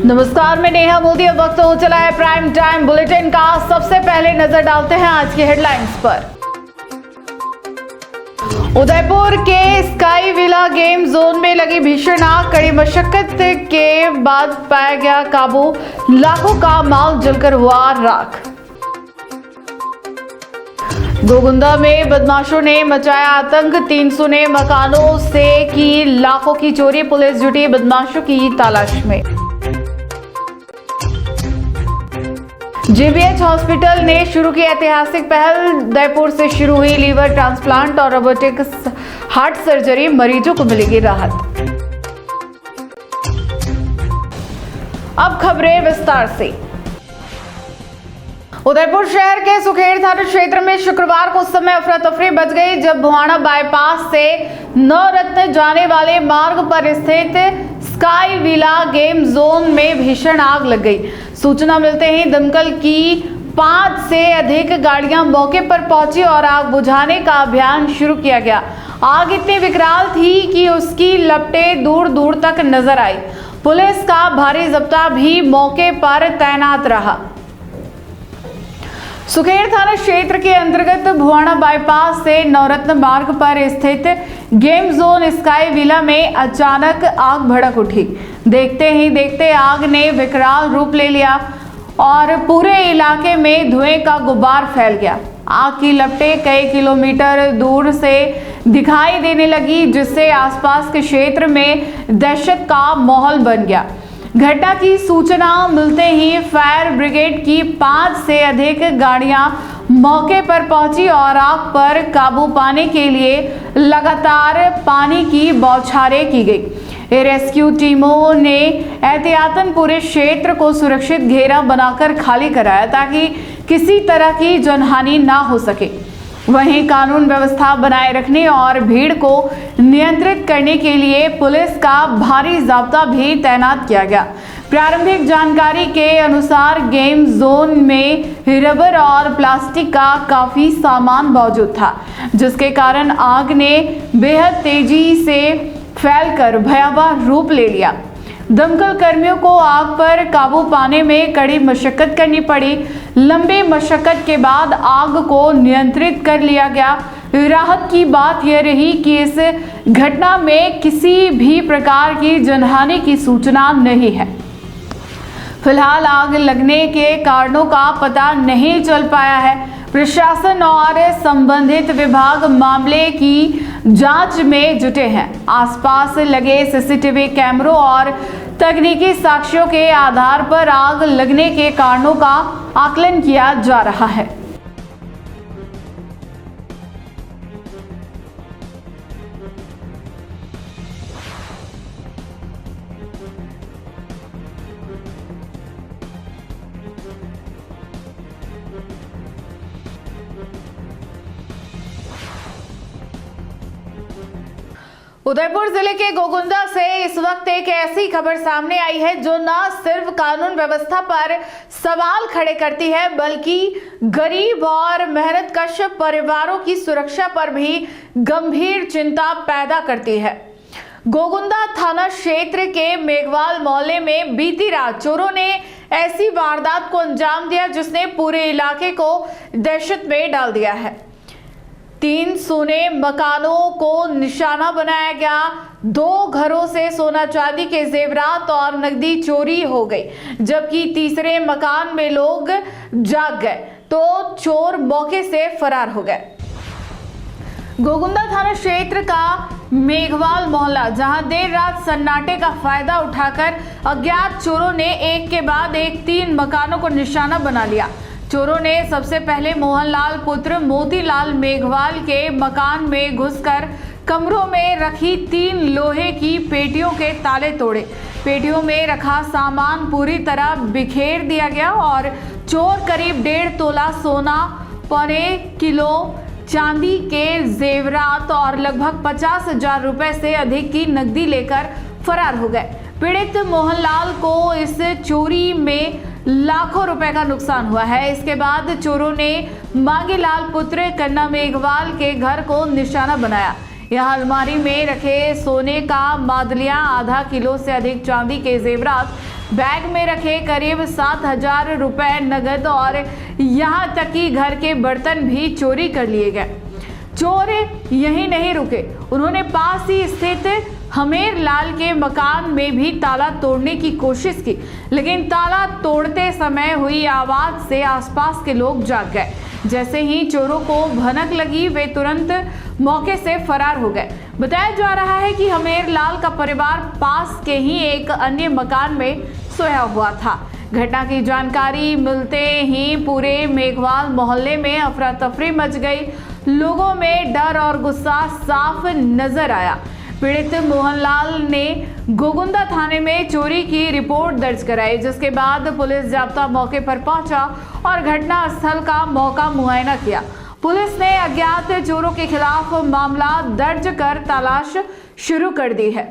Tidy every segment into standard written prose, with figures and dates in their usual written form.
नमस्कार, मैं नेहा मोदी। अब वक्त हो चला है प्राइम टाइम बुलेटिन का। सबसे पहले नजर डालते हैं आज की हेडलाइंस पर। उदयपुर के स्काई विला गेम जोन में लगी भीषण आग, कड़ी मशक्कत के बाद पाया गया काबू, लाखों का माल जलकर हुआ राख। गोगुंदा में बदमाशों ने मचाया आतंक, 300 ने मकानों से की लाखों की चोरी, पुलिस जुटी बदमाशों की तलाश में। जीबीएच हॉस्पिटल ने शुरू की ऐतिहासिक पहल, उदयपुर से शुरू हुई लीवर ट्रांसप्लांट और रोबोटिक हार्ट सर्जरी, मरीजों को मिलेगी राहत। अब खबरें विस्तार से। उदयपुर शहर के सुखेड़ थाना क्षेत्र में शुक्रवार को उस समय अफरा तफरी मच गई जब भुआना बाईपास से नवरत्न जाने वाले मार्ग पर स्थित स्काई विला गेम जोन में भीषण आग लग गई। सूचना मिलते ही दमकल की 5 से अधिक गाड़ियां मौके पर पहुंची और आग बुझाने का अभियान शुरू किया गया। आग इतनी विकराल थी कि उसकी लपटें दूर दूर तक नजर आई। पुलिस का भारी जब्ता भी मौके पर तैनात रहा। सुखेड़ थाना क्षेत्र के अंतर्गत भुआना बाईपास से नवरत्न मार्ग पर स्थित गेम जोन स्काई विला में अचानक आग भड़क उठी। देखते ही देखते आग ने विकराल रूप ले लिया और पूरे इलाके में धुएं का गुब्बार फैल गया। आग की लपटें कई किलोमीटर दूर से दिखाई देने लगी, जिससे आसपास के क्षेत्र में दहशत का माहौल बन गया। घटना की सूचना मिलते ही फायर ब्रिगेड की 5 से अधिक गाड़ियां मौके पर पहुंची और आग पर काबू पाने के लिए लगातार पानी की बौछारें की गई। रेस्क्यू टीमों ने एहतियातन पूरे क्षेत्र को सुरक्षित घेरा बनाकर खाली कराया ताकि किसी तरह की जनहानि ना हो सके। वहीं कानून व्यवस्था बनाए रखने और भीड़ को नियंत्रित करने के लिए पुलिस का भारी जाब्ता भी तैनात किया गया। प्रारंभिक जानकारी के अनुसार गेम जोन में रबर और प्लास्टिक का काफी सामान मौजूद था, जिसके कारण आग ने बेहद तेजी से फैलकर भयावह रूप ले लिया। दमकल कर्मियों को आग पर काबू पाने में कड़ी मशक्कत करनी पड़ी। लंबी मशक्कत के बाद आग को नियंत्रित कर लिया गया। राहत की बात यह रही कि इस घटना में किसी भी प्रकार की जनहानि की सूचना नहीं है। फिलहाल आग लगने के कारणों का पता नहीं चल पाया है। प्रशासन और संबंधित विभाग मामले की जांच में जुटे हैं। आसपास लगे सीसीटीवी कैमरों और तकनीकी साक्ष्यों के आधार पर आग लगने के कारणों का आकलन किया जा रहा है। उदयपुर जिले के गोगुंदा से इस वक्त एक ऐसी खबर सामने आई है जो न सिर्फ कानून व्यवस्था पर सवाल खड़े करती है, बल्कि गरीब और मेहनतकश परिवारों की सुरक्षा पर भी गंभीर चिंता पैदा करती है। गोगुंदा थाना क्षेत्र के मेघवाल मोहल्ले में बीती रात चोरों ने ऐसी वारदात को अंजाम दिया जिसने पूरे इलाके को दहशत में डाल दिया है। 3 सोने मकानों को निशाना बनाया गया। 2 घरों से सोना चांदी के जेवरात और नकदी चोरी हो गई, जबकि तीसरे मकान में लोग जाग गए तो चोर मौके से फरार हो गए। गोगुंदा थाना क्षेत्र का मेघवाल मोहल्ला, जहां देर रात सन्नाटे का फायदा उठाकर अज्ञात चोरों ने एक के बाद एक 3 मकानों को निशाना बना लिया। चोरों ने सबसे पहले मोहनलाल पुत्र मोतीलाल मेघवाल के मकान में घुसकर कमरों में रखी 3 लोहे की पेटियों के ताले तोड़े। पेटियों में रखा सामान पूरी तरह बिखेर दिया गया और चोर करीब 1.5 तोला सोना, 1.25 किलो चांदी के जेवरात और लगभग 50,000 रुपए से अधिक की नकदी लेकर फरार हो गए। पीड़ित मोहनलाल को इस चोरी में लाखों रुपए का नुकसान हुआ है। इसके बाद चोरों ने मांगीलाल पुत्र कन्ना मेघवाल के घर को निशाना बनाया। यहाँ अलमारी में रखे सोने का मादलिया, आधा किलो से अधिक चांदी के जेवरात, बैग में रखे करीब 7,000 रुपए नगद और यहाँ तक कि घर के बर्तन भी चोरी कर लिए गए। चोर यही नहीं रुके, उन्होंने पास ही स्थित हमेर लाल के मकान में भी ताला तोड़ने की कोशिश की, लेकिन ताला तोड़ते समय हुई आवाज से आसपास के लोग जाग गए। जैसे ही चोरों को भनक लगी, वे तुरंत मौके से फरार हो गए। बताया जा रहा है कि हमेर लाल का परिवार पास के ही एक अन्य मकान में सोया हुआ था। घटना की जानकारी मिलते ही पूरे मेघवाल मोहल्ले में अफरा तफरी मच गई। लोगों में डर और गुस्सा साफ नजर आया। पीड़ित मोहनलाल ने गोगुंदा थाने में चोरी की रिपोर्ट दर्ज कराई, जिसके बाद पुलिस जाब्ता मौके पर पहुंचा और घटना स्थल का मौका मुआयना किया। पुलिस ने अज्ञात चोरों के खिलाफ मामला दर्ज कर तलाश शुरू कर दी है।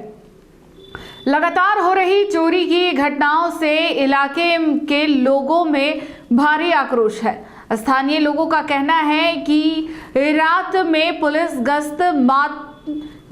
लगातार हो रही चोरी की घटनाओं से इलाके के लोगों में भारी आक्रोश है। स्थानीय लोगों का कहना है कि रात में पुलिस गश्त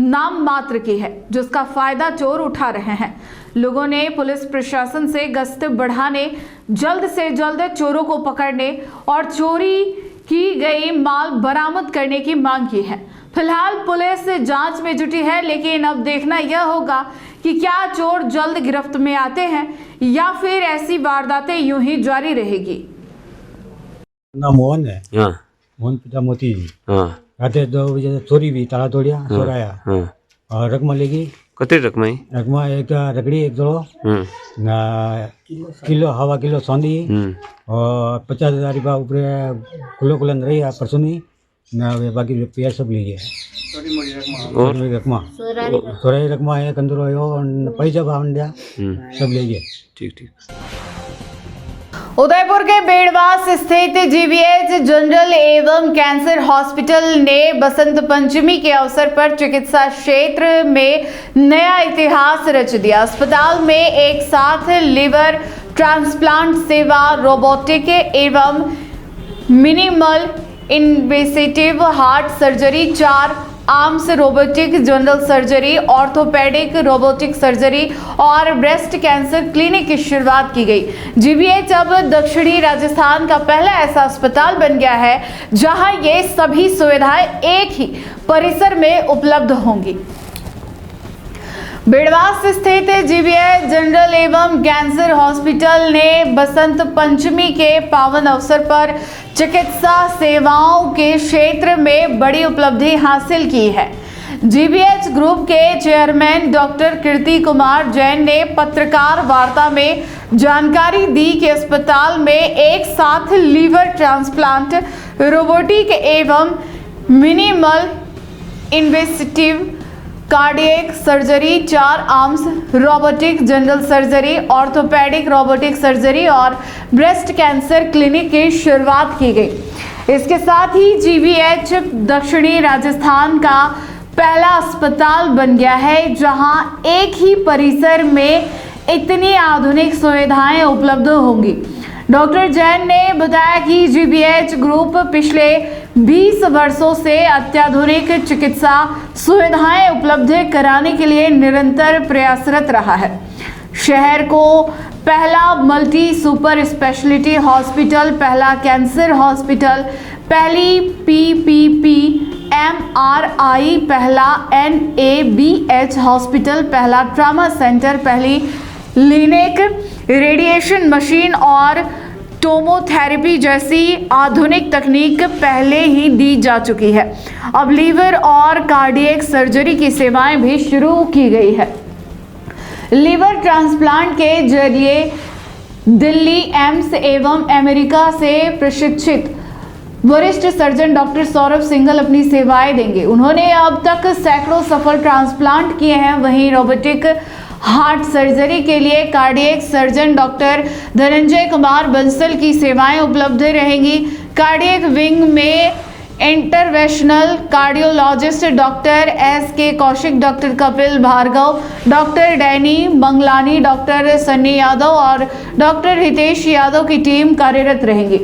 नाम मात्र की है, जिसका फायदा चोर उठा रहे हैं। लोगों ने पुलिस प्रशासन से गश्त बढ़ाने, जल्द से जल्द चोरों को पकड़ने और चोरी की गई माल बरामद करने की मांग की है। फिलहाल पुलिस जांच में जुटी है, लेकिन अब देखना यह होगा कि क्या चोर जल्द गिरफ्त में आते हैं या फिर ऐसी वारदातें यूं ही जारी रहेगी। नाम मोहन है। हाँ। मोहन पिता मोती जी। हाँ। रात 2 बजे चोरी भी, ताला तोड़िया, चोराया। हाँ। और रकमा लेगी। कतरी रकमा ही? रकमा एक रकड़ी एक जोड़ो, ना किलो हवा किलो सौंदी और 50,000 रुपया ऊपर खुलो खुलन रही है परसों ना, बाकी रुपया सब ले गया। और रकमा सोराई रकमा है, कंदरो है, पैसा भावन दिया, सब ले गए। ठीक ठीक। उदयपुर के बेड़वास स्थित जीवीएच जनरल एवं कैंसर हॉस्पिटल ने बसंत पंचमी के अवसर पर चिकित्सा क्षेत्र में नया इतिहास रच दिया। अस्पताल में एक साथ लिवर ट्रांसप्लांट सेवा, रोबोटिक एवं minimal invasive heart surgery, 4 arms robotic general surgery, orthopaedic robotic surgery और ब्रेस्ट कैंसर क्लिनिक की शुरुआत की गई। जीवीएच अब दक्षिणी राजस्थान का पहला ऐसा अस्पताल बन गया है जहां ये सभी सुविधाएं एक ही परिसर में उपलब्ध होंगी। बेड़वास स्थित जीवीएच जनरल एवं कैंसर हॉस्पिटल ने बसंत पंचमी के पावन अवसर पर चिकित्सा सेवाओं के क्षेत्र में बड़ी उपलब्धि हासिल की है। जीवीएच ग्रुप के चेयरमैन डॉक्टर कीर्ति कुमार जैन ने पत्रकार वार्ता में जानकारी दी कि अस्पताल में एक साथ लीवर ट्रांसप्लांट, रोबोटिक एवं minimal invasive cardiac surgery, 4 arms robotic general surgery, orthopaedic robotic surgery और ब्रेस्ट कैंसर क्लिनिक की शुरुआत की गई। इसके साथ ही जीवीएच दक्षिणी राजस्थान का पहला अस्पताल बन गया है जहां एक ही परिसर में इतनी आधुनिक सुविधाएं उपलब्ध होंगी। डॉक्टर जैन ने बताया कि जीवीएच ग्रुप पिछले 20 वर्षों से अत्याधुनिक चिकित्सा सुविधाएं उपलब्ध कराने के लिए निरंतर प्रयासरत रहा है। शहर को पहला मल्टी सुपर स्पेशलिटी हॉस्पिटल, पहला कैंसर हॉस्पिटल, पहली पीपीपी एमआरआई, पहला एनएबीएच हॉस्पिटल, पहला ट्रामा सेंटर, पहली लिनेक रेडिएशन मशीन और टोमोथेरेपी जैसी आधुनिक तकनीक पहले ही दी जा चुकी है। अब लीवर और कार्डियक सर्जरी की सेवाएं भी शुरू की गई है। लीवर ट्रांसप्लांट के जरिए दिल्ली एम्स एवं अमेरिका से प्रशिक्षित वरिष्ठ सर्जन डॉक्टर सौरभ सिंघल अपनी सेवाएं देंगे। उन्होंने अब तक सैकड़ों सफल ट्रांसप्लांट किए हैं। वहीं रोबोटिक हार्ट सर्जरी के लिए cardiac surgeon doctor Dhananjay Kumar Bansal की सेवाएं उपलब्ध रहेंगी। कार्डियक विंग में interventional cardiologist doctor S K. Kaushik, doctor Kapil Bhargava, doctor Danny Manglani, doctor Sunny Yadav और डॉक्टर हितेश यादव की टीम कार्यरत रहेंगी।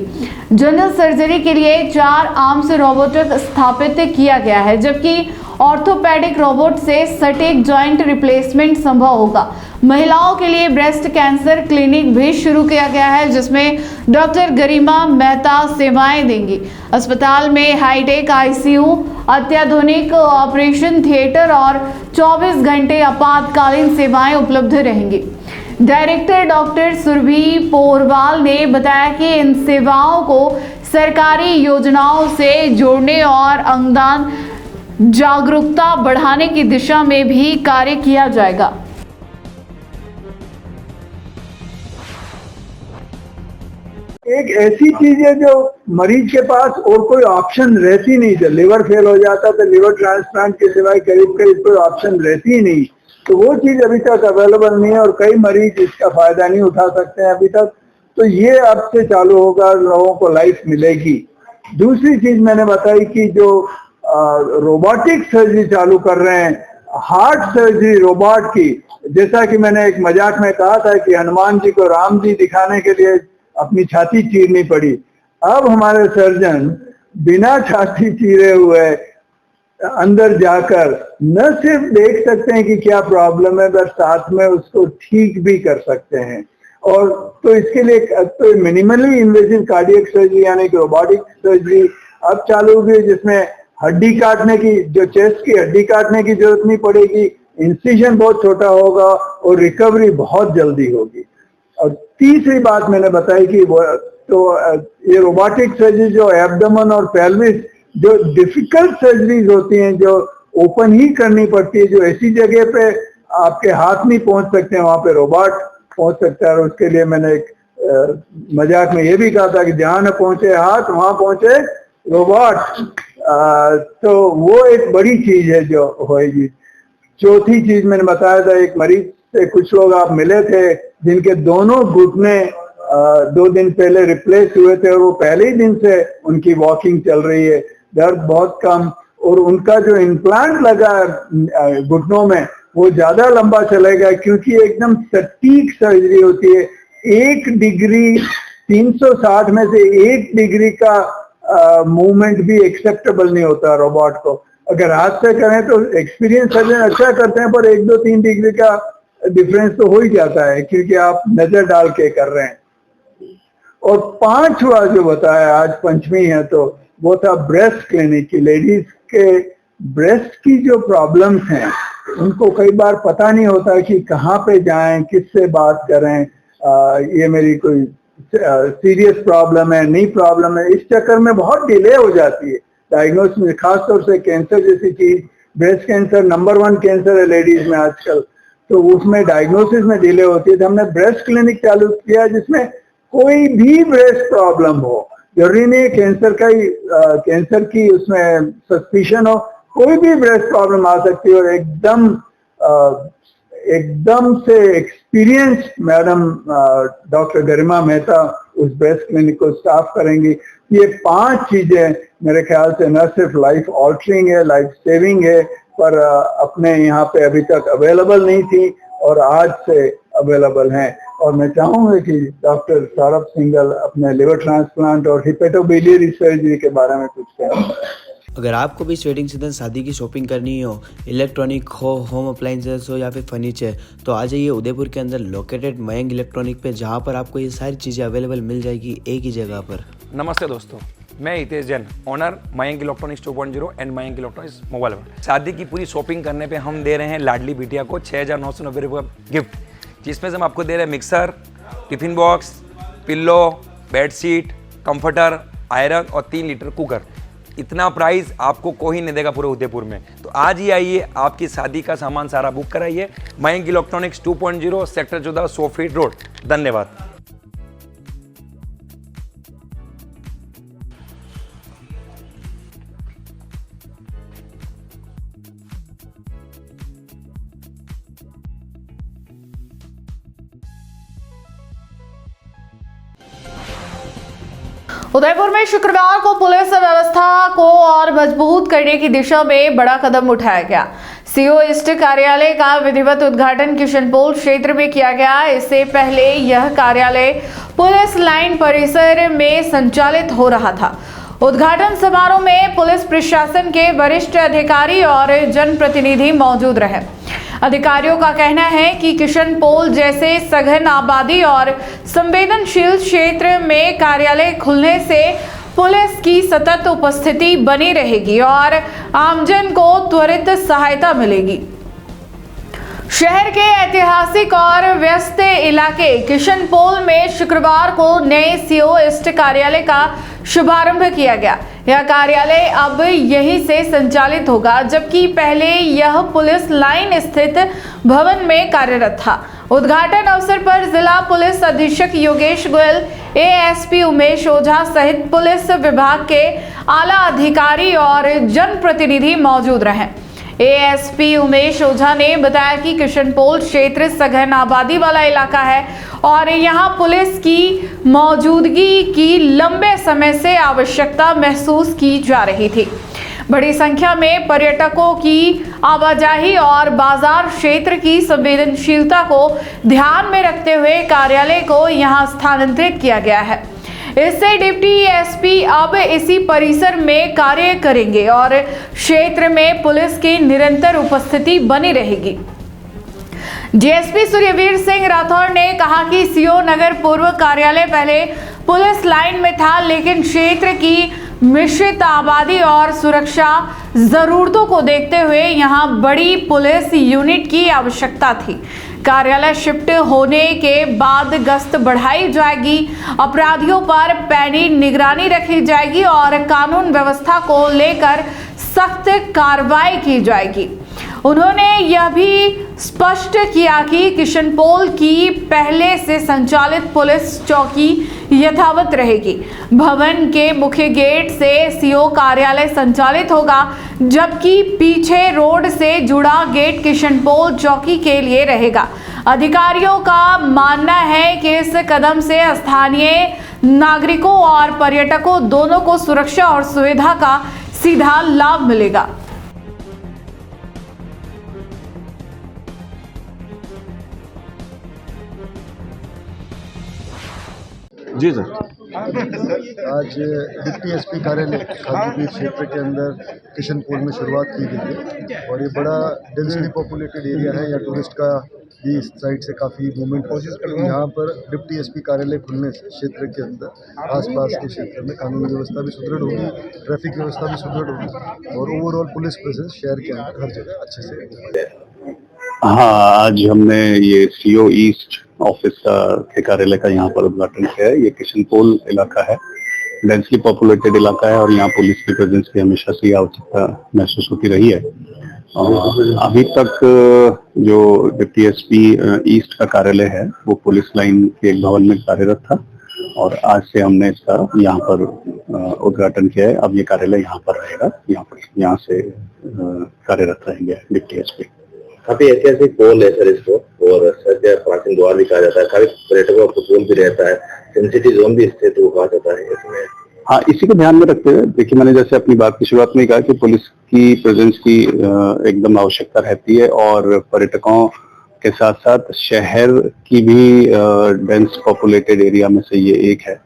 जनरल सर्जरी के लिए 4 आर्म्स रोबोट स्थापित किया गया है, जबकि ऑर्थोपेडिक रोबोट से सटीक जॉइंट रिप्लेसमेंट संभव होगा। महिलाओं के लिए ब्रेस्ट कैंसर क्लिनिक भी शुरू किया गया है, जिसमें डॉक्टर गरिमा मेहता सेवाएं देंगी। अस्पताल में हाईटेक आईसीयू, अत्याधुनिक ऑपरेशन थिएटर और 24 घंटे आपातकालीन सेवाएं उपलब्ध रहेंगी। डायरेक्टर डॉक्टर सुरभि पोरवाल ने बताया कि इन सेवाओं को सरकारी योजनाओं से जोड़ने और अंगदान जागरूकता बढ़ाने की दिशा में भी कार्य किया जाएगा। एक ऐसी चीज है जो मरीज के पास और कोई ऑप्शन रहती नहीं है। लिवर फेल हो जाता तो लिवर ट्रांसप्लांट के सिवाय करीब करीब कोई ऑप्शन रहती ही नहीं, तो वो चीज अभी तक अवेलेबल नहीं है और कई मरीज इसका फायदा नहीं उठा सकते हैं अभी तक। तो ये अब से चालू होगा, लोगों को लाइफ मिलेगी। दूसरी चीज मैंने बताई कि जो रोबोटिक सर्जरी चालू कर रहे हैं, हार्ट सर्जरी रोबोट की, जैसा कि मैंने एक मजाक में कहा था कि हनुमान जी को राम जी दिखाने के लिए अपनी छाती चीरनी पड़ी। अब हमारे सर्जन बिना छाती चीरे हुए अंदर जाकर न सिर्फ देख सकते हैं कि क्या प्रॉब्लम है, पर साथ में उसको ठीक भी कर सकते हैं। और तो इसके लिए तो मिनिमली इन्वेसिव कार्डियक सर्जरी यानी कि रोबोटिक सर्जरी अब चालू हुई, जिसमें हड्डी काटने की, जो चेस्ट की हड्डी काटने की जरूरत नहीं पड़ेगी, इंसिजन बहुत छोटा होगा और रिकवरी बहुत जल्दी होगी। और तीसरी बात मैंने बताई कि ये रोबोटिक सर्जरी जो एब्डोमेन और पेल्विस, जो डिफिकल्ट सर्जरीज होती हैं, जो ओपन ही करनी पड़ती है, जो ऐसी जगह पे आपके हाथ नहीं पहुंच सकते हैं, वहां पे रोबोट पहुंच सकता है। और उसके लिए मैंने एक मजाक में ये भी कहा था कि जहां न पहुंचे हाथ वहां पहुंचे रोबोट। तो वो एक बड़ी चीज है जो होएगी। चौथी चीज मैंने बताया था, एक मरीज से कुछ लोग आप मिले थे जिनके दोनों घुटने 2 दिन पहले रिप्लेस हुए थे और वो पहले ही दिन से उनकी वॉकिंग चल रही है, दर्द बहुत कम, और उनका जो इम्प्लांट लगा घुटनों में वो ज्यादा लंबा चलेगा, क्योंकि एकदम सटीक सर्जरी होती है। 1 डिग्री 360 में से 1 डिग्री का मूवमेंट भी एक्सेप्टेबल नहीं होता रोबोट को। अगर हाथ से करें तो एक्सपीरियंस सर्जन अच्छा करते हैं, पर 1, 2, 3 डिग्री का डिफरेंस तो हो ही जाता है, क्योंकि आप नजर डाल के कर रहे हैं। और 5वां जो बताया, आज पंचमी है, तो वो था ब्रेस्ट क्लिनिक की। लेडीज के ब्रेस्ट की जो प्रॉब्लम्स हैं, उनको कई बार पता नहीं होता कि कहाँ पे जाएं, किससे बात करें, ये मेरी कोई सीरियस प्रॉब्लम है, नहीं प्रॉब्लम है। इस चक्कर में बहुत डिले हो जाती है डायग्नोसिस में, खासतौर से कैंसर जैसी चीज। ब्रेस्ट कैंसर नंबर 1 कैंसर है लेडीज में आजकल, तो उसमें डायग्नोसिस में डिले होती है। तो हमने ब्रेस्ट क्लिनिक चालू किया जिसमें कोई भी ब्रेस्ट प्रॉब्लम हो, जरूरी नहीं कैंसर का ही कैंसर की उसमें सस्पिशन हो, कोई भी ब्रेस्ट प्रॉब्लम आ सकती है। और एकदम से एक्सपीरियंस्ड मैडम डॉक्टर गरिमा मेहता उस ब्रेस्ट क्लिनिक को स्टाफ करेंगी। ये 5 चीजें मेरे ख्याल से न सिर्फ लाइफ ऑल्टरिंग है, लाइफ सेविंग है, पर अपने यहाँ पे अभी तक अवेलेबल नहीं थी और आज से अवेलेबल हैं। और मैं चाहूंगा कि डॉक्टर सौरभ सिंघल अपने लिवर ट्रांसप्लांट और हिपेटोबिलियरी सर्जरी के बारे में कुछ कहें। अगर आपको भी वेडिंग सीजन शादी की शॉपिंग करनी हो, इलेक्ट्रॉनिक हो, होम अप्लाइंसेस हो या फिर फर्नीचर, तो आ जाइए उदयपुर के अंदर लोकेटेड मयंक इलेक्ट्रॉनिक पे, जहाँ पर आपको ये सारी चीज़ें अवेलेबल मिल जाएगी एक ही जगह पर। नमस्ते दोस्तों, मैं Hitesh Jain, owner Mayank electronics 2.0 and Mayank electronics mobile पर। शादी की पूरी शॉपिंग करने पे हम दे रहे हैं लाडली बिटिया को 6,990 रुपये का गिफ्ट, जिसमें से हम आपको दे रहे हैं mixer, tiffin box, pillow, bedsheet, comforter, iron और 3 लीटर कुकर। इतना प्राइस आपको कोई नहीं देगा पूरे उदयपुर में। तो आज ही आइए, आपकी शादी का सामान सारा बुक कराइए। Mayank electronics 2.0 sector 14 100 feet road. धन्यवाद। उदयपुर में शुक्रवार को पुलिस व्यवस्था को और मजबूत करने की दिशा में बड़ा कदम उठाया गया। सीओ ईस्ट कार्यालय का विधिवत उद्घाटन किशनपोल क्षेत्र में किया गया। इससे पहले यह कार्यालय पुलिस लाइन परिसर में संचालित हो रहा था। उद्घाटन समारोह में पुलिस प्रशासन के वरिष्ठ अधिकारी और जनप्रतिनिधि मौजूद रहे। अधिकारियों का कहना है कि किशन पोल जैसे सघन आबादी और संवेदनशील क्षेत्र में कार्यालय खुलने से पुलिस की सतत उपस्थिति बनी रहेगी और आमजन को त्वरित सहायता मिलेगी। शहर के ऐतिहासिक और व्यस्त इलाके किशन पोल में शुक्रवार को नए सीओ ईस्ट कार्यालय का शुभारंभ किया गया। यह कार्यालय अब यहीं से संचालित होगा, जबकि पहले यह पुलिस लाइन स्थित भवन में कार्यरत था। उद्घाटन अवसर पर जिला पुलिस अधीक्षक योगेश गोयल, एएसपी उमेश ओझा सहित पुलिस विभाग के आला अधिकारी और जनप्रतिनिधि मौजूद रहे। एएसपी उमेश ओझा ने बताया कि किशन पोल क्षेत्र सघन आबादी वाला इलाका है और यहां पुलिस की मौजूदगी की लंबे समय से आवश्यकता महसूस की जा रही थी। बड़ी संख्या में पर्यटकों की आवाजाही और बाजार क्षेत्र की संवेदनशीलता को ध्यान में रखते हुए कार्यालय को यहां स्थानांतरित किया गया है। इससे डिप्टी एसपी अब इसी परिसर में कार्य करेंगे और क्षेत्र में पुलिस की निरंतर उपस्थिति बनी रहेगी। डीएसपी सूर्यवीर सिंह राठौर ने कहा कि सीओ नगर पूर्व कार्यालय पहले पुलिस लाइन में था, लेकिन क्षेत्र की मिश्रित आबादी और सुरक्षा जरूरतों को देखते हुए यहां बड़ी पुलिस यूनिट की आवश्यकता थी। कार्यालय शिफ्ट होने के बाद गश्त बढ़ाई जाएगी, अपराधियों पर पैनी निगरानी रखी जाएगी और कानून व्यवस्था को लेकर सख्त कार्रवाई की जाएगी। उन्होंने यह भी स्पष्ट किया कि किशन पोल की पहले से संचालित पुलिस चौकी यथावत रहेगी। भवन के मुख्य गेट से सीओ कार्यालय संचालित होगा, जबकि पीछे रोड से जुड़ा गेट किशन पोल चौकी के लिए रहेगा। अधिकारियों का मानना है कि इस कदम से स्थानीय नागरिकों और पर्यटकों दोनों को सुरक्षा और सुविधा का सीधा लाभ मिलेगा। जी सर। आज डिप्टी एसपी कार्यालय खादीपीर क्षेत्र के अंदर किशन पोल में शुरुआत की गई है और ये बड़ा डेंसली पॉपुलेटेड एरिया है। यहाँ टूरिस्ट का भी इस साइड से काफ़ी मूवमेंट है। यहाँ पर डिप्टी एसपी कार्यालय खुलने से क्षेत्र के अंदर आसपास के क्षेत्र में कानून व्यवस्था भी सुदृढ़ होगी, ट्रैफिक व्यवस्था भी सुदृढ़ होगी और ओवरऑल पुलिस प्रेजेंस शहर के अंदर हर जगह अच्छे से होगी। हाँ, आज हमने ये सीओ ईस्ट ऑफिस के कार्यालय का यहाँ पर उद्घाटन किया है। ये किशन पोल इलाका है, डेंसली पॉपुलेटेड इलाका है और यहाँ पुलिस की प्रेजेंस की हमेशा से आवश्यकता महसूस होती रही है। अभी तक जो डिप्टी एसपी ईस्ट का कार्यालय है वो पुलिस लाइन के एक भवन में कार्यरत था और आज से हमने इसका यहाँ पर उद्घाटन किया है। अब ये कार्यालय यहाँ पर रहेगा, यहाँ से कार्यरत रहेंगे डिप्टी एसपी। काफी ऐतिहासिक पोल है सर इसको, और सर प्राचीन द्वार भी कहा जाता है, काफी पर्यटकों का कुतूहल भी रहता है, सेंसिटिव जोन भी स्थित वो कहा जाता है इसमें। हाँ, इसी को ध्यान में रखते हुए देखिए, मैंने जैसे अपनी बात की शुरुआत में कहा कि पुलिस की प्रेजेंस की एकदम आवश्यकता रहती है और पर्यटकों के साथ साथ शहर की भी डेंस पॉपुलेटेड एरिया में से ये एक है।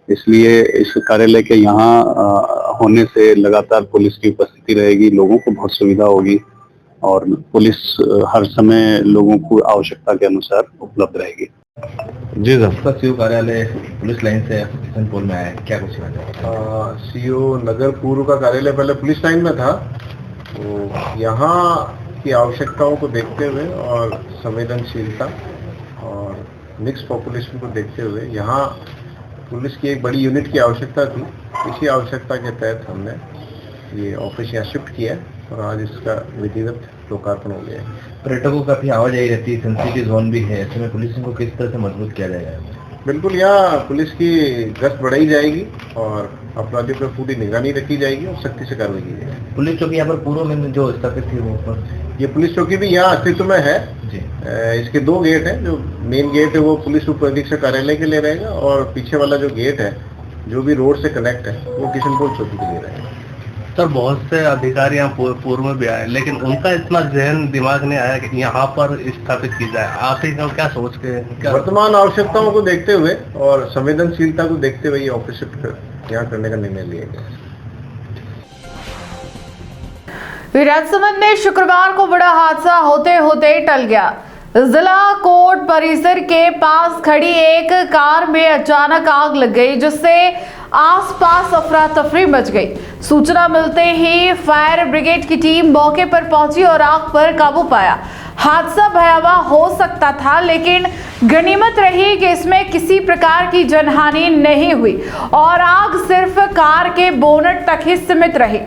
इसलिए इस कार्यालय के यहाँ होने से लगातार पुलिस की उपस्थिति रहेगी, लोगों को बहुत सुविधा होगी और पुलिस हर समय लोगों को आवश्यकता के अनुसार उपलब्ध रहेगी। जी सर। सीओ कार्यालय पुलिस लाइन से किशन पोल में आया, क्या कुछ सीओ नगर पूर्व का कार्यालय पहले पुलिस लाइन में था, तो यहाँ की आवश्यकताओं को देखते हुए और संवेदनशीलता और मिक्स पॉपुलेशन को देखते हुए यहाँ पुलिस की एक बड़ी यूनिट की आवश्यकता थी। इसी आवश्यकता के तहत हमने ये ऑफिस यहाँ शिफ्ट किया है और आज इसका विधिवत लोकार्पण हो गया है। पर्यटकों का भी आवाजाही रहती है, सेंसिटिव जोन भी है, ऐसे में पुलिसिंग को किस तरह से मजबूत किया जाएगा? बिल्कुल, यहाँ पुलिस की गश्त बढ़ाई जाएगी और अपराधियों पर पूरी निगरानी रखी जाएगी और सख्ती से कार्रवाई की जाएगी। पुलिस चौकी यहाँ पर पूर्व में जो स्थापित थी वो पर ये पुलिस चौकी भी यहाँ अस्तित्व में है जी। इसके दो गेट हैं। जो मेन गेट है वो पुलिस उप अधीक्षक कार्यालय के लिए रहेगा और पीछे वाला जो गेट है जो भी रोड से कनेक्ट है वो किशन पोल चौकी के लिए रहेगा। सर, बहुत से अधिकारी यहाँ पूर्व में भी आए, लेकिन उनका इतना जहन दिमाग नहीं आया कि यहाँ पर स्थापित की जाए। आप ही क्या सोच के वर्तमान आवश्यकताओं को देखते हुए और संवेदनशीलता को देखते हुए ये ऑफिस शिफ्ट यहाँ करने का निर्णय लिया गया। राजसमंद में शुक्रवार को बड़ा हादसा होते होते टल गया। जिला कोर्ट परिसर के पास खड़ी एक कार में अचानक आग लग गई, जिससे आसपास अफरा तफरी मच गई। सूचना मिलते ही फायर ब्रिगेड की टीम मौके पर पहुंची और आग पर काबू पाया। हादसा भयावह हो सकता था, लेकिन गनीमत रही कि इसमें किसी प्रकार की जनहानि नहीं हुई और आग सिर्फ कार के बोनट तक ही सीमित रही।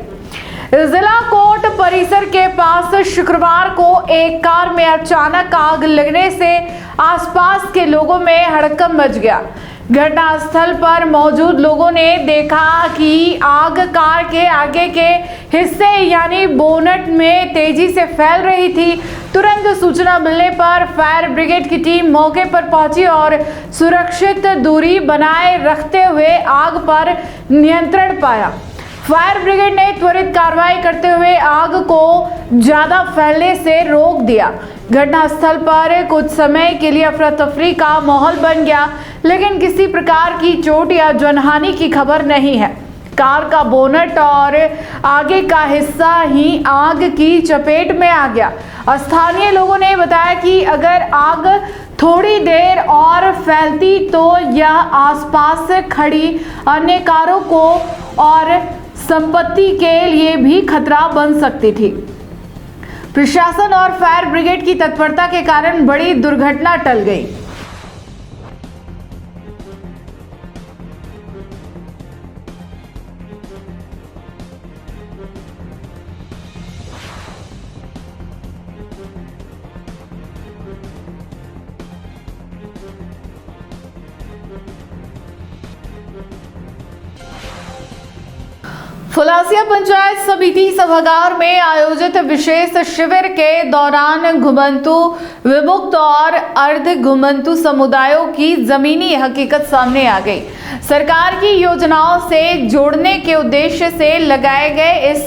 जिला कोर्ट परिसर के पास शुक्रवार को एक कार में अचानक आग लगने से आसपास के लोगों में हड़कंप मच गया। घटनास्थल पर मौजूद लोगों ने देखा कि आग कार के आगे के हिस्से यानी बोनट में तेजी से फैल रही थी। तुरंत सूचना मिलने पर फायर ब्रिगेड की टीम मौके पर पहुंची और सुरक्षित दूरी बनाए रखते हुए आग पर नियंत्रण पाया। फायर ब्रिगेड ने त्वरित कार्रवाई करते हुए आग को ज्यादा फैलने से रोक दिया। घटनास्थल पर कुछ समय के लिए अफरा तफरी का माहौल बन गया, लेकिन किसी प्रकार की चोट या जनहानि की खबर नहीं है। कार का बोनट और आगे का हिस्सा ही आग की चपेट में आ गया। स्थानीय लोगों ने बताया कि अगर आग थोड़ी देर और फैलती तो यह आसपास खड़ी अन्य कारों को और संपत्ति के लिए भी खतरा बन सकती थी। प्रशासन और फायर ब्रिगेड की तत्परता के कारण बड़ी दुर्घटना टल गई। फुलासिया पंचायत समिति सभागार में आयोजित विशेष शिविर के दौरान घुमंतु विमुक्त और अर्ध घुमंतु समुदायों की जमीनी हकीकत सामने आ गई। सरकार की योजनाओं से जोड़ने के उद्देश्य से लगाए गए इस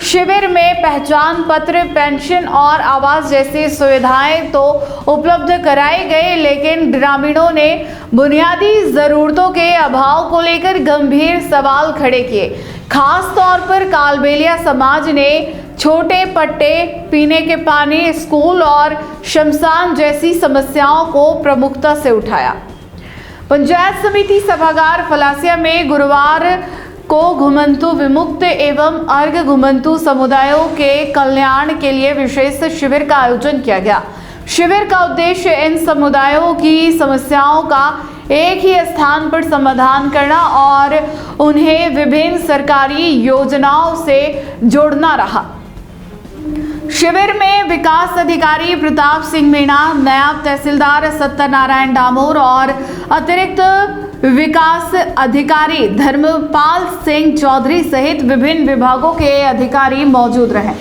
शिविर में पहचान पत्र, पेंशन और आवास जैसी सुविधाएं तो उपलब्ध कराई गई, लेकिन ग्रामीणों ने बुनियादी जरूरतों के अभाव को लेकर गंभीर सवाल खड़े किए। खास तौर पर कालबेलिया समाज ने छोटे पट्टे, पीने के पानी, स्कूल और शमशान जैसी समस्याओं को प्रमुखता से उठाया। पंचायत समिति सभागार फलासिया में गुरुवार को घुमंतु विमुक्त एवं अर्घ घुमंतु समुदायों के कल्याण के लिए विशेष शिविर का आयोजन किया गया। शिविर का उद्देश्य इन समुदायों की समस्याओं का एक ही स्थान पर समाधान करना और उन्हें विभिन्न सरकारी योजनाओं से जोड़ना रहा। शिविर में विकास अधिकारी प्रताप सिंह मीणा, नायब तहसीलदार सत्यनारायण डामोर और अतिरिक्त विकास अधिकारी धर्मपाल सिंह चौधरी सहित विभिन्न विभागों के अधिकारी मौजूद रहे।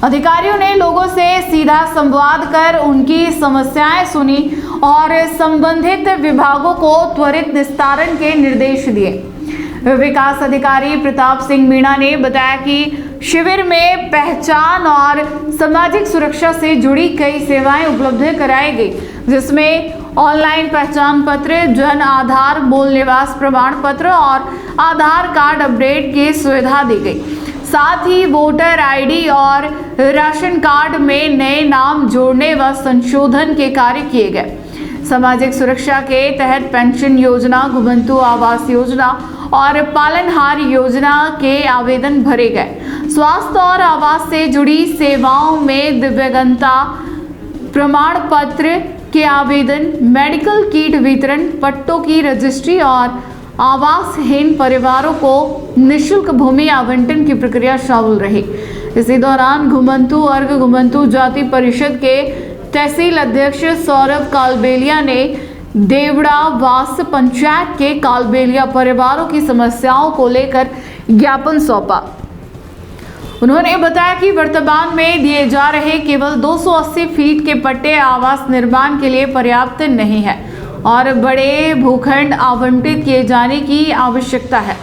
अधिकारियों ने लोगों से सीधा संवाद कर उनकी समस्याएं सुनी और संबंधित विभागों को त्वरित निस्तारण के निर्देश दिए। विकास अधिकारी प्रताप सिंह मीणा ने बताया कि शिविर में पहचान और सामाजिक सुरक्षा से जुड़ी कई सेवाएं उपलब्ध कराई गई, जिसमें ऑनलाइन पहचान पत्र, जन आधार मूल निवास प्रमाण पत्र और आधार कार्ड अपडेट की सुविधा दी गई। साथ ही वोटर आईडी और राशन कार्ड में नए नाम जोड़ने व संशोधन के कार्य किए गए। सामाजिक सुरक्षा के तहत पेंशन योजना, घुमंतु आवास योजना और पालनहार योजना के आवेदन भरे गए। स्वास्थ्य और आवास से जुड़ी सेवाओं में दिव्यांगता प्रमाण पत्र के आवेदन, मेडिकल किट वितरण, पट्टों की रजिस्ट्री और आवासहीन परिवारों को निःशुल्क भूमि आवंटन की प्रक्रिया शामिल रही। इसी दौरान घुमंतु अर्घ घुमंतु जाति परिषद के तहसील अध्यक्ष सौरभ कालबेलिया ने देवड़ा वास पंचायत के कालबेलिया परिवारों की समस्याओं को लेकर ज्ञापन सौंपा। उन्होंने बताया कि वर्तमान में दिए जा रहे केवल 280 फीट के पट्टे आवास निर्माण के लिए पर्याप्त नहीं है और बड़े भूखंड आवंटित किए जाने की आवश्यकता है।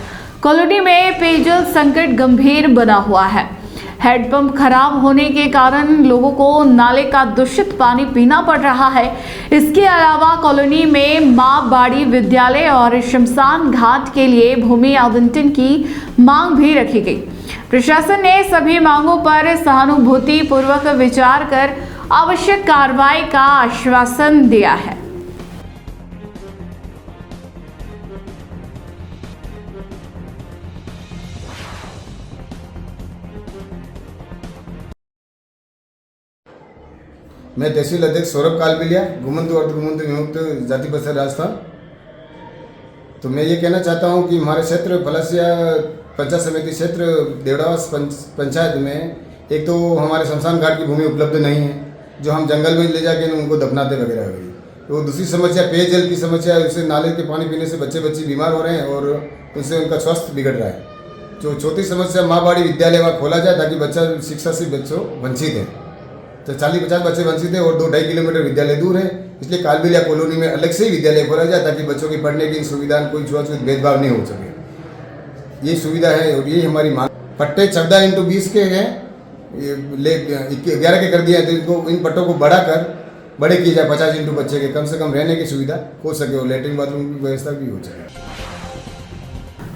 कॉलोनी में पेयजल संकट गंभीर बना हुआ है। हैंडपंप खराब होने के कारण लोगों को नाले का दूषित पानी पीना पड़ रहा है। इसके अलावा कॉलोनी में मां बाड़ी विद्यालय और शमशान घाट के लिए भूमि आवंटन की मांग भी रखी गई। प्रशासन ने सभी मांगों पर सहानुभूति पूर्वक विचार कर आवश्यक कार्रवाई का आश्वासन दिया है। मैं तहसील अध्यक्ष सौरभ कालबिलिया, घुमंतु अर्ध घुमंतु विमुक्त जाति परिषद राजस्थान। तो मैं ये कहना चाहता हूँ कि हमारे क्षेत्र फलसिया पंचायत समिति क्षेत्र देवड़ावास पंचायत में एक तो हमारे शमशान घाट की भूमि उपलब्ध नहीं है, जो हम जंगल में ले जाके उनको दफनाते वगैरह वगैरह। तो दूसरी समस्या पेयजल की समस्या है, उससे नाले के पानी पीने से बच्चे बीमार हो रहे हैं और उससे उनका स्वास्थ्य बिगड़ रहा है। जो चौथी समस्या माँ बाड़ी विद्यालय वहाँ खोला जाए ताकि बच्चा शिक्षा से बच्चों वंचित है। तो 40-50 बच्चे वंचित है और 2-2.5 किलोमीटर विद्यालय दूर है, इसलिए कालबिलिया कॉलोनी में अलग से ही विद्यालय खोला जाए ताकि बच्चों की पढ़ने की सुविधा कोई छुआछूत भेदभाव नहीं हो सके। ये सुविधा है और ये हमारी मांग। पट्टे 14x20 के हैं, 11 के कर दिया है, तो इनको इन पट्टों को बड़े किए जाए 50x बच्चे के, कम से कम रहने की सुविधा हो सके और लेटरिन बाथरूम की व्यवस्था भी हो सके।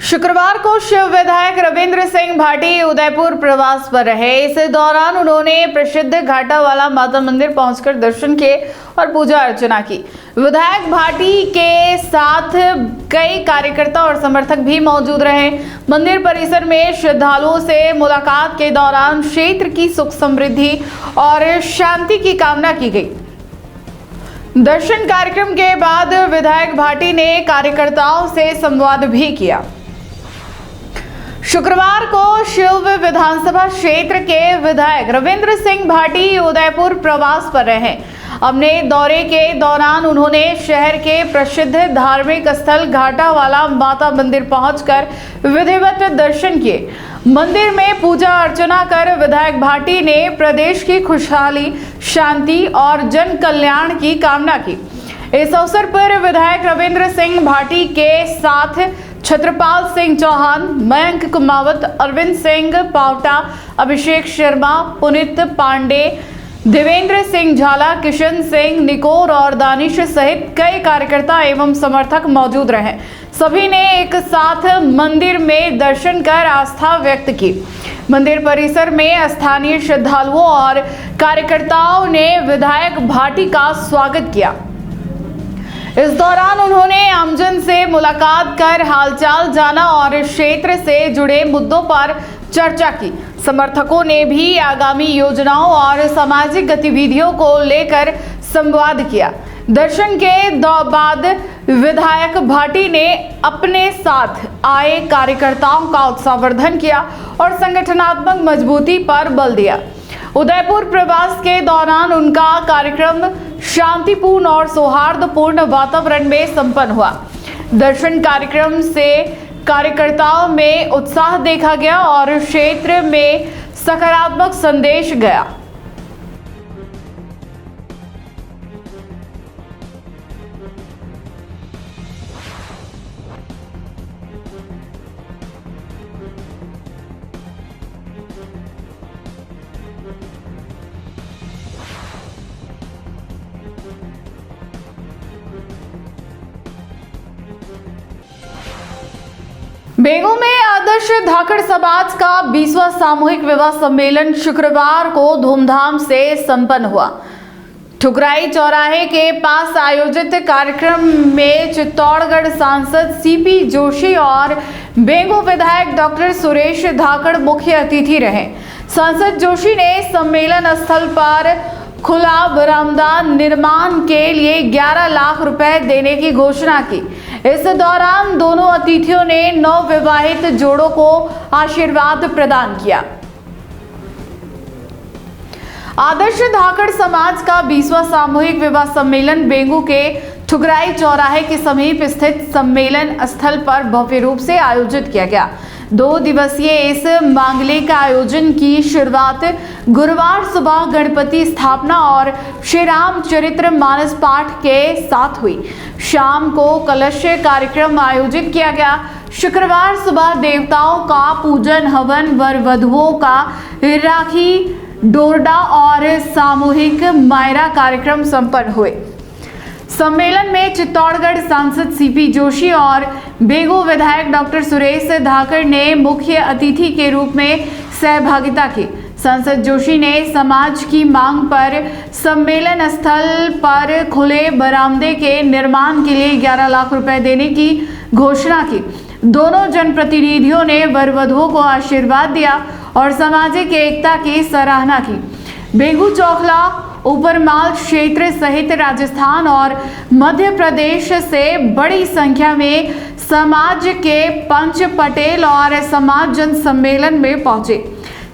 शुक्रवार को शिव विधायक रविंद्र सिंह भाटी उदयपुर प्रवास पर रहे। इस दौरान उन्होंने प्रसिद्ध घाटावाला माता मंदिर पहुंचकर दर्शन किए और पूजा अर्चना की। विधायक भाटी के साथ कई कार्यकर्ता और समर्थक भी मौजूद रहे। मंदिर परिसर में श्रद्धालुओं से मुलाकात के दौरान क्षेत्र की सुख समृद्धि और शांति की कामना की गई। दर्शन कार्यक्रम के बाद विधायक भाटी ने कार्यकर्ताओं से संवाद भी किया। शुक्रवार को शिव विधानसभा क्षेत्र के विधायक रविंद्र सिंह भाटी उदयपुर प्रवास पर रहे। अपने दौरे के दौरान उन्होंने शहर के प्रसिद्ध धार्मिक स्थल घाटावाला माता मंदिर पहुंचकर विधिवत दर्शन किए। मंदिर में पूजा अर्चना कर विधायक भाटी ने प्रदेश की खुशहाली, शांति और जन कल्याण की कामना की। इस अवसर पर विधायक रविंद्र सिंह भाटी के साथ छत्रपाल सिंह चौहान, मयंक कुमावत, अरविंद सिंह पावटा, अभिषेक शर्मा, पुनीत पांडे, देवेंद्र सिंह झाला, किशन सिंह निकोर और दानिश सहित कई कार्यकर्ता एवं समर्थक मौजूद रहे। सभी ने एक साथ मंदिर में दर्शन कर आस्था व्यक्त की। मंदिर परिसर में स्थानीय श्रद्धालुओं और कार्यकर्ताओं ने विधायक भाटी का स्वागत किया। इस दौरान उन्होंने आमजन से मुलाकात कर हालचाल जाना और क्षेत्र से जुड़े मुद्दों पर चर्चा की। समर्थकों ने भी आगामी योजनाओं और सामाजिक गतिविधियों को लेकर संवाद किया। दर्शन के बाद विधायक भाटी ने अपने साथ आए कार्यकर्ताओं का उत्साहवर्धन किया और संगठनात्मक मजबूती पर बल दिया। उदयपुर प्रवास के दौरान उनका कार्यक्रम शांतिपूर्ण और सौहार्दपूर्ण वातावरण में संपन्न हुआ। दर्शन कार्यक्रम से कार्यकर्ताओं में उत्साह देखा गया और क्षेत्र में सकारात्मक संदेश गया। बेगू में आदर्श धाकड़ समाज का 20वां सामूहिक विवाह सम्मेलन शुक्रवार को धूमधाम से संपन्न हुआ। ठुकराई चौराहे के पास आयोजित कार्यक्रम में चित्तौड़गढ़ सांसद सीपी जोशी और बेगू विधायक डॉक्टर सुरेश धाकड़ मुख्य अतिथि रहे। सांसद जोशी ने सम्मेलन स्थल पर खुला बरामदा निर्माण के लिए 11 लाख रुपए देने की घोषणा की। इस दौरान दोनों अतिथियों ने नवविवाहित जोड़ों को आशीर्वाद प्रदान किया। आदर्श धाकड़ समाज का 20वां सामूहिक विवाह सम्मेलन बेगू के ठुकराई चौराहे के समीप स्थित सम्मेलन स्थल पर भव्य रूप से आयोजित किया गया। 2 दिवसीय इस मांगलिक आयोजन की शुरुआत गुरुवार सुबह गणपति स्थापना और श्री रामचरित्र मानस पाठ के साथ हुई। शाम को कलश कार्यक्रम आयोजित किया गया। शुक्रवार सुबह देवताओं का पूजन, हवन, वर वधुओं का राखी डोरडा और सामूहिक मायरा कार्यक्रम संपन्न हुए। सम्मेलन में चित्तौड़गढ़ सांसद सीपी जोशी और बेगू विधायक डॉक्टर सुरेश धाकड़ ने मुख्य अतिथि के रूप में सहभागिता की। सांसद जोशी ने समाज की मांग पर सम्मेलन स्थल पर खुले बरामदे के निर्माण के लिए 11 लाख रुपए देने की घोषणा की। दोनों जनप्रतिनिधियों ने वर वधुओं को आशीर्वाद दिया और सामाजिक एकता की सराहना की। बेगू चौखला ऊपरमाल क्षेत्र सहित राजस्थान और मध्य प्रदेश से बड़ी संख्या में समाज के पंच पटेल और समाज जन सम्मेलन में पहुंचे।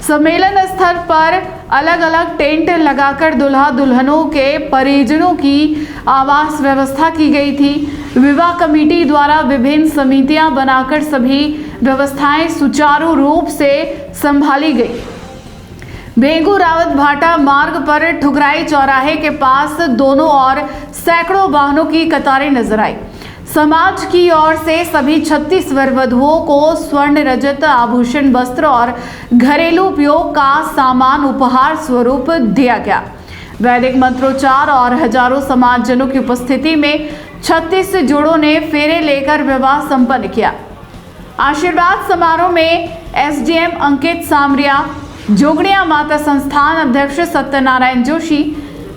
सम्मेलन स्थल पर अलग अलग टेंट लगाकर दुल्हा दुल्हनों के परिजनों की आवास व्यवस्था की गई थी। विवाह कमेटी द्वारा विभिन्न समितियां बनाकर सभी व्यवस्थाएं सुचारू रूप से संभाली गई। बेगू रावत भाटा मार्ग पर ठुकराई चौराहे के पास दोनों ओर सैकड़ों वाहनों की कतारें नजर आई। समाज की ओर से सभी 36 वर वधुओं को स्वर्ण रजत आभूषण वस्त्र और घरेलू उपयोग का सामान उपहार स्वरूप दिया गया। वैदिक मंत्रोच्चार और हजारों समाजजनों की उपस्थिति में 36 जोड़ों ने फेरे लेकर विवाह संपन्न किया। आशीर्वाद समारोह में एसडीएम अंकित सामरिया, जोगड़िया माता संस्थान अध्यक्ष सत्यनारायण जोशी,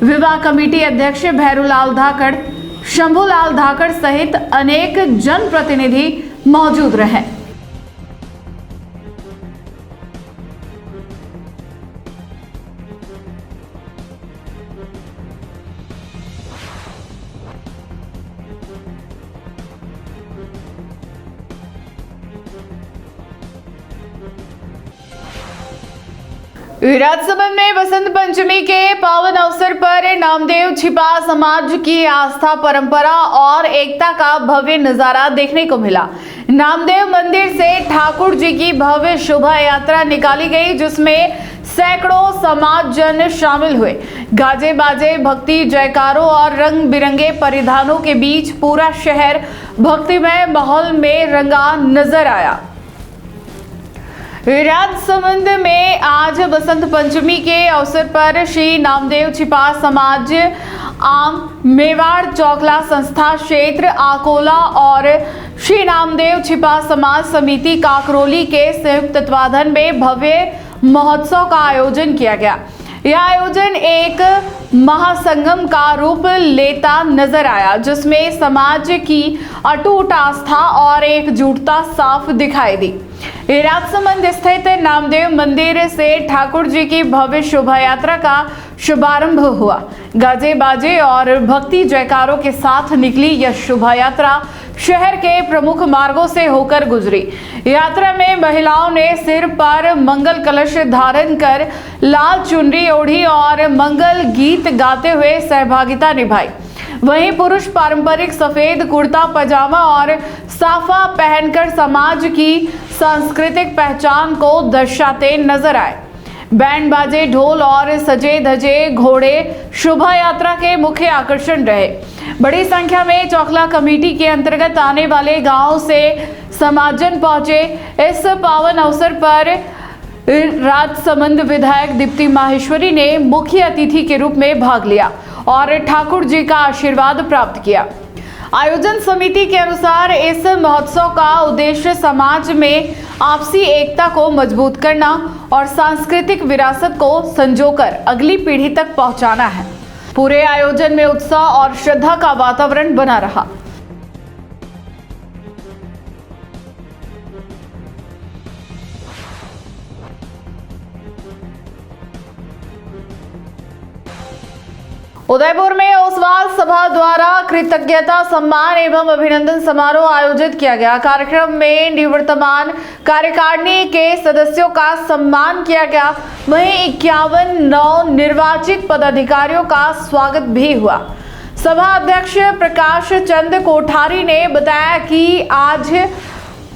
विवाह कमेटी अध्यक्ष भैरूलाल धाकड़, शंभूलाल धाकड़ सहित अनेक जनप्रतिनिधि मौजूद रहे। राजसमंद में बसंत पंचमी के पावन अवसर पर नामदेव छिपा समाज की आस्था, परंपरा और एकता का भव्य नजारा देखने को मिला। नामदेव मंदिर से ठाकुर जी की भव्य शोभा यात्रा निकाली गई, जिसमें सैकड़ों समाज जन शामिल हुए। गाजे बाजे, भक्ति जयकारों और रंग बिरंगे परिधानों के बीच पूरा शहर भक्तिमय माहौल में रंगा नजर आया। राजसमंद में आज बसंत पंचमी के अवसर पर श्री नामदेव छिपा समाज आम मेवाड़ चौखला संस्था क्षेत्र आकोला और श्री नामदेव छिपा समाज समिति काकरोली के संयुक्त तत्वाधान में भव्य महोत्सव का आयोजन किया गया। यह आयोजन एक महासंगम का रूप लेता नजर आया, जिसमें समाज की अटूट आस्था और एकजुटता साफ दिखाई दी। राजसमंद स्थित नामदेव मंदिर से ठाकुर जी की भव्य शोभा यात्रा का शुभारंभ हुआ। गाजे बाजे और भक्ति जयकारों के साथ निकली यह शोभा यात्रा शहर के प्रमुख मार्गों से होकर गुजरी। यात्रा में महिलाओं ने सिर पर मंगल कलश धारण कर लाल चुनरी ओढ़ी और मंगल गीत गाते हुए सहभागिता निभाई। वहीं पुरुष पारंपरिक सफेद कुर्ता पजामा और साफा पहनकर समाज की सांस्कृतिक पहचान को दर्शाते नजर आए। बैंड बाजे, ढोल और सजे धजे घोड़े शोभा यात्रा के मुख्य आकर्षण रहे। बड़ी संख्या में चौखला कमेटी के अंतर्गत आने वाले गांवों से समाजजन पहुंचे। इस पावन अवसर पर राजसमंद विधायक दीप्ति माहेश्वरी ने मुख्य अतिथि के रूप में भाग लिया और ठाकुर जी का आशीर्वाद प्राप्त किया। आयोजन समिति के अनुसार इस महोत्सव का उद्देश्य समाज में आपसी एकता को मजबूत करना और सांस्कृतिक विरासत को संजोकर अगली पीढ़ी तक पहुंचाना है। पूरे आयोजन में उत्साह और श्रद्धा का वातावरण बना रहा। उदयपुर में ओसवाल सभा द्वारा कृतज्ञता सम्मान एवं अभिनंदन समारोह आयोजित किया गया। कार्यक्रम में निवर्तमान कार्यकारिणी के सदस्यों का सम्मान किया गया। वहीं 51 नव निर्वाचित पदाधिकारियों का स्वागत भी हुआ। सभा अध्यक्ष प्रकाश चंद कोठारी ने बताया कि आज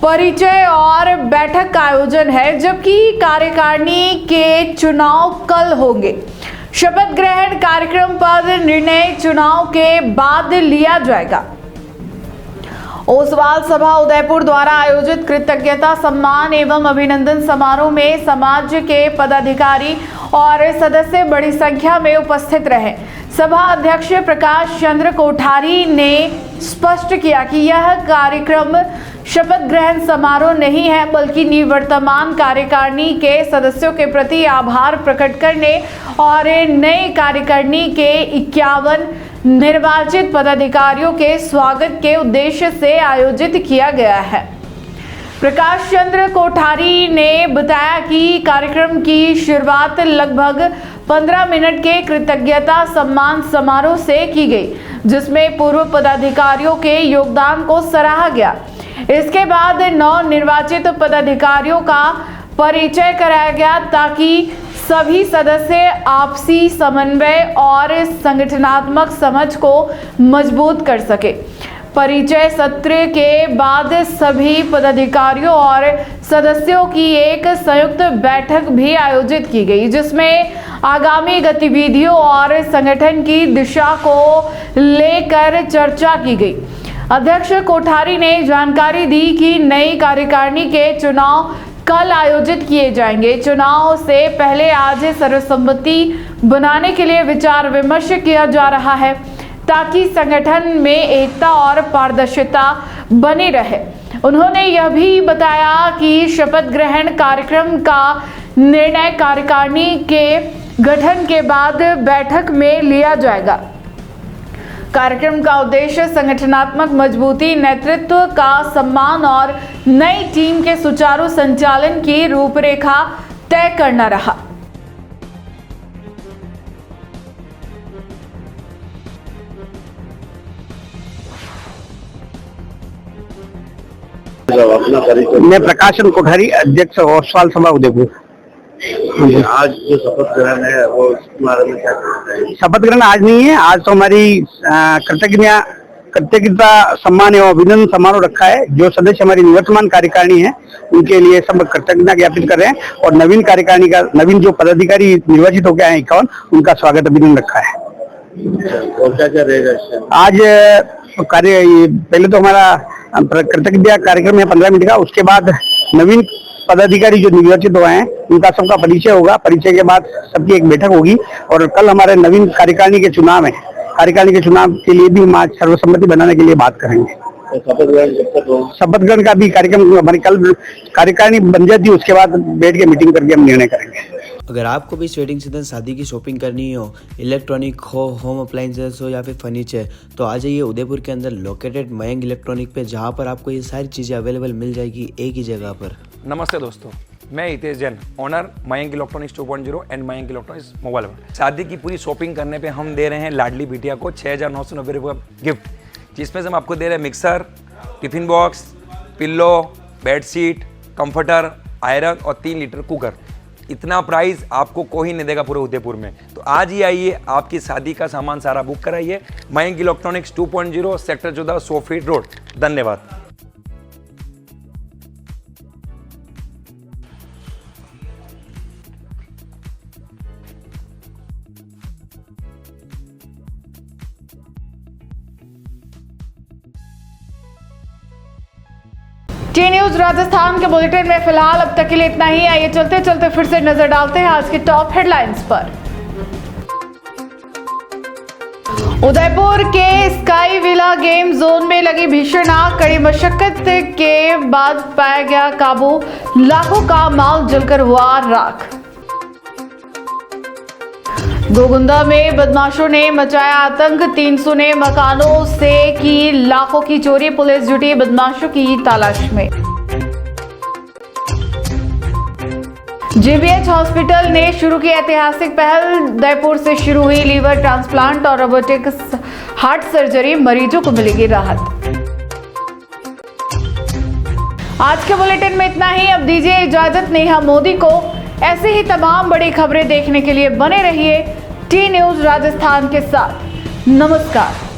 परिचय और बैठक का आयोजन है, जबकि कार्यकारिणी के चुनाव कल होंगे। शपथ ग्रहण कार्यक्रम पर निर्णय चुनाव के बाद लिया जाएगा। ओसवाल सभा उदयपुर द्वारा आयोजित कृतज्ञता सम्मान एवं अभिनंदन समारोह में समाज के पदाधिकारी और सदस्य बड़ी संख्या में उपस्थित रहे। सभा अध्यक्ष प्रकाश चंद्र कोठारी ने स्पष्ट किया कि यह कार्यक्रम शपथ ग्रहण समारोह नहीं है, बल्कि निवर्तमान कार्यकारिणी के सदस्यों के प्रति आभार प्रकट करने और नई कार्यकारिणी के 51 निर्वाचित पदाधिकारियों के स्वागत के उद्देश्य से आयोजित किया गया है। प्रकाश चंद्र कोठारी ने बताया कि कार्यक्रम की शुरुआत लगभग 15 मिनट के कृतज्ञता सम्मान समारोह से की गई, जिसमें पूर्व पदाधिकारियों के योगदान को सराहा गया। इसके बाद 9 निर्वाचित पदाधिकारियों का परिचय कराया गया ताकि सभी सदस्य आपसी समन्वय और संगठनात्मक समझ को मजबूत कर सके। परिचय सत्र के बाद सभी पदाधिकारियों और सदस्यों की एक संयुक्त बैठक भी आयोजित की गई, जिसमें आगामी गतिविधियों और संगठन की दिशा को लेकर चर्चा की गई। अध्यक्ष कोठारी ने जानकारी दी कि नई कार्यकारिणी के चुनाव कल आयोजित किए जाएंगे। चुनाव से पहले आज सर्वसम्मति बनाने के लिए विचार विमर्श किया जा रहा है ताकि संगठन में एकता और पारदर्शिता बनी रहे। उन्होंने यह भी बताया कि शपथ ग्रहण कार्यक्रम का निर्णय कार्यकारिणी के गठन के बाद बैठक में लिया जाएगा। कार्यक्रम का उद्देश्य संगठनात्मक मजबूती, नेतृत्व का सम्मान और नई टीम के सुचारू संचालन की रूपरेखा तय करना रहा। मैं प्रकाशन कोठारी, अध्यक्ष ओसवाल सभा उदयपुर। आज जो शपथ ग्रहण है वो इसके बारे में क्या कहना है? शपथ ग्रहण आज नहीं है, आज तो हमारी कृतज्ञता सम्मान एवं अभिनंदन समारोह रखा है। जो सदस्य हमारी निवर्तमान कार्यकारिणी है उनके लिए सब कृतज्ञता ज्ञापित कर रहे हैं और नवीन कार्यकारिणी का नवीन जो पदाधिकारी निर्वाचित होकर आए 51 उनका स्वागत अभिनंदन रखा है। और क्या क्या रहेगा आज कार्य? पहले तो हमारा कृतज्ञता कार्यक्रम है 15 मिनट का, उसके बाद नवीन पदाधिकारी जो निर्वाचित हुए हैं उनका सबका परिचय होगा। परिचय के बाद सबकी एक बैठक होगी और कल हमारे नवीन कार्यकारिणी के चुनाव है। कार्यकारिणी के चुनाव के लिए भी हम आज सर्वसम्मति बनाने के लिए बात करेंगे। शपथ ग्रहण का भी कार्यक्रम हमारी कल कार्यकारिणी बन जाती है, उसके बाद बैठ के मीटिंग करके हम निर्णय करेंगे। अगर आपको भी इस वेडिंग सीजन शादी की शॉपिंग करनी हो, इलेक्ट्रॉनिक हो, होम अप्लाइंसेस हो या फिर फर्नीचर, तो आ जाइए उदयपुर के अंदर लोकेटेड मयंक इलेक्ट्रॉनिक पे, जहाँ पर आपको ये सारी चीज़ें अवेलेबल मिल जाएगी एक ही जगह पर। नमस्ते दोस्तों, मैं Hitesh Jain, owner Mayank electronics 2.0 and Mayank electronics mobile world. शादी की पूरी शॉपिंग करने पे हम दे रहे हैं लाडली बिटिया को 6,990 रुपये का गिफ्ट, जिसमें से हम आपको दे रहे हैं mixer, tiffin box, pillow, bedsheet, comforter, iron और 3 लीटर कुकर। इतना प्राइस आपको कोई नहीं देगा पूरे उदयपुर में। तो आज ही आइए, आपकी शादी का सामान सारा बुक कराइए। Mayank electronics 2.0 sector 14 100 feet road. धन्यवाद। टी न्यूज राजस्थान के बुलेटिन में फिलहाल अब तक के लिए इतना ही। आइए चलते चलते फिर से नजर डालते हैं आज के टॉप हेडलाइंस पर। उदयपुर के स्काई विला गेम जोन में लगी भीषण आग, कड़ी मशक्कत के बाद पाया गया काबू, लाखों का माल जलकर हुआ राख। गोगुंदा में बदमाशों ने मचाया आतंक, 3 सुने मकानों से की लाखों की चोरी, पुलिस जुटी बदमाशों की तलाश में। जीबीएच हॉस्पिटल ने शुरू की ऐतिहासिक पहल, उदयपुर से शुरू हुई लीवर ट्रांसप्लांट और रोबोटिक हार्ट सर्जरी, मरीजों को मिलेगी राहत। आज के बुलेटिन में इतना ही। अब दीजिए इजाजत नेहा मोदी को। ऐसे ही तमाम बड़ी खबरें देखने के लिए बने रहिए टी न्यूज राजस्थान के साथ। नमस्कार।